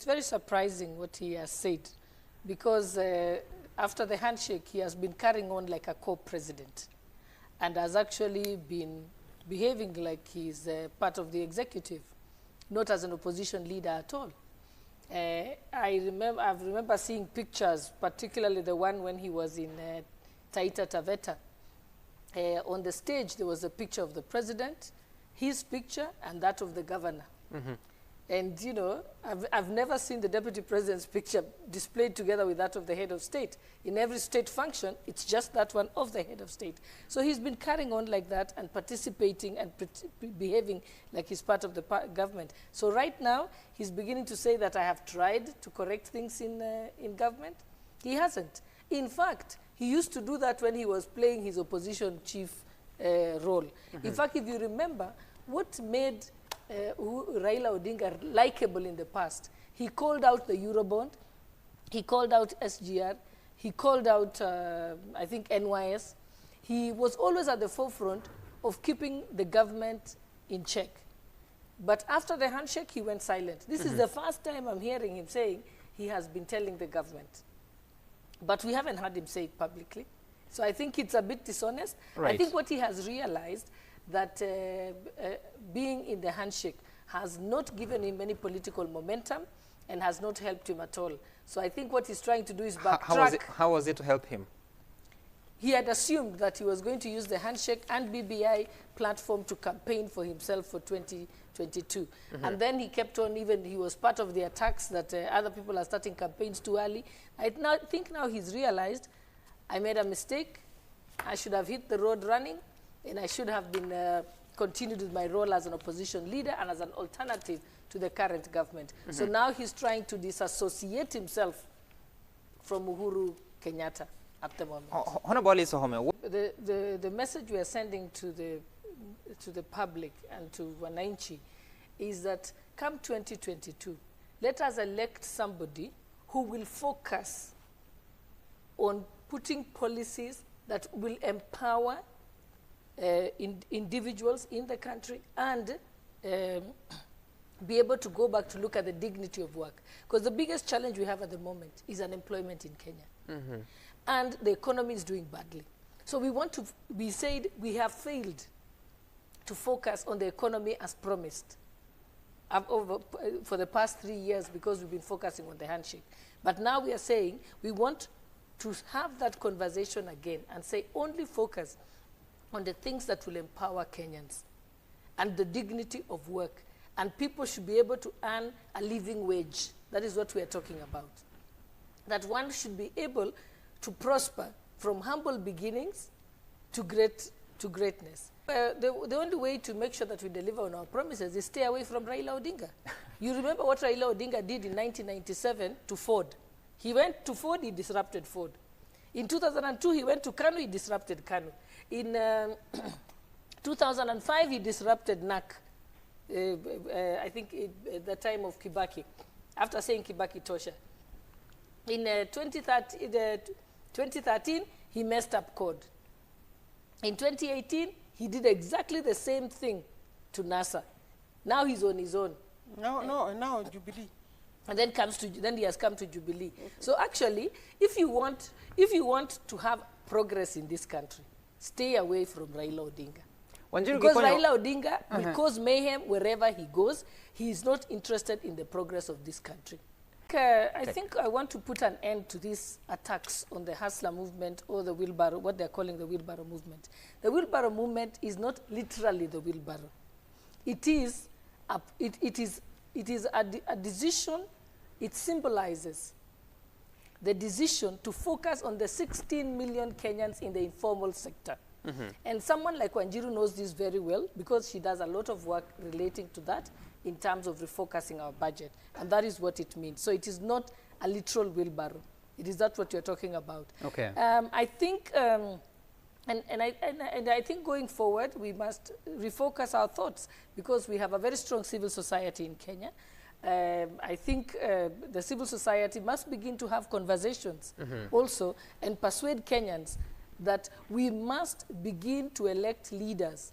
It's very surprising what he has said, because after the handshake, he has been carrying on like a co-president and has actually been behaving like he's part of the executive, not as an opposition leader at all. I remember seeing pictures, particularly the one when he was in Taita Taveta. On the stage, there was a picture of the president, his picture, and that of the governor. Mm-hmm. And, you know, I've never seen the deputy president's picture displayed together with that of the head of state. In every state function, it's just that one of the head of state. So he's been carrying on like that and participating and behaving like he's part of the government. So right now, he's beginning to say that I have tried to correct things in government. He hasn't. In fact, he used to do that when he was playing his opposition chief role. Mm-hmm. In fact, if you remember, what made Raila Odinga likable in the past, he called out the Eurobond, he called out SGR, he called out, I think, NYS. He was always at the forefront of keeping the government in check. But after the handshake, he went silent. This is the first time I'm hearing him saying he has been telling the government. But we haven't heard him say it publicly. So I think it's a bit dishonest. Right. I think what he has realized that being in the handshake has not given him any political momentum and has not helped him at all. So I think what he's trying to do is backtrack. How was it to help him? He had assumed that he was going to use the handshake and BBI platform to campaign for himself for 2022. Mm-hmm. And then he kept on, even he was part of the attacks that other people are starting campaigns too early. I think now he's realized, I made a mistake, I should have hit the road running, and I should have been continued with my role as an opposition leader and as an alternative to the current government. Mm-hmm. So now he's trying to disassociate himself from Uhuru Kenyatta at the moment. The message we are sending to the public and to Wananchi is that come 2022, let us elect somebody who will focus on putting policies that will empower individuals in the country and be able to go back to look at the dignity of work. Because the biggest challenge we have at the moment is unemployment in Kenya. Mm-hmm. And the economy is doing badly. So we said we have failed to focus on the economy as promised for the past 3 years because we've been focusing on the handshake. But now we are saying we want to have that conversation again and say only focus on the things that will empower Kenyans and the dignity of work. And people should be able to earn a living wage. That is what we are talking about. That one should be able to prosper from humble beginnings to greatness. The only way to make sure that we deliver on our promises is stay away from Raila Odinga. You remember what Raila Odinga did in 1997 to Ford. He went to Ford, he disrupted Ford. In 2002, he went to Kanu, he disrupted Kanu. In 2005, he disrupted NAC, I think at the time of Kibaki, after saying Kibaki Tosha. In 2013, he messed up code. In 2018, he did exactly the same thing to NASA. Now he's on his own. Now Jubilee. And then he has come to Jubilee. Okay. So actually, if you want to have progress in this country, stay away from Raila Odinga. Because Raila Odinga will cause mayhem wherever he goes. He is not interested in the progress of this country. I think I want to put an end to these attacks on the Hustler movement or the wheelbarrow, what they're calling the wheelbarrow movement. The wheelbarrow movement is not literally the wheelbarrow. It is a decision. It symbolizes the decision to focus on the 16 million Kenyans in the informal sector. Mm-hmm. And someone like Wanjiru knows this very well because she does a lot of work relating to that in terms of refocusing our budget. And that is what it means. So it is not a literal wheelbarrow. It is that what you're talking about. Okay. I think, I think going forward, we must refocus our thoughts because we have a very strong civil society in Kenya. I think the civil society must begin to have conversations also and persuade Kenyans that we must begin to elect leaders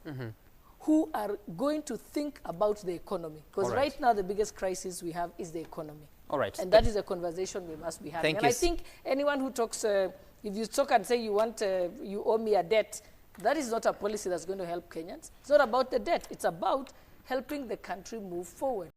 who are going to think about the economy. Because right now the biggest crisis we have is the economy. All right. And that is a conversation we must be having. Thank and you. I think anyone who talks, if you talk and say you owe me a debt, that is not a policy that's going to help Kenyans. It's not about the debt. It's about helping the country move forward.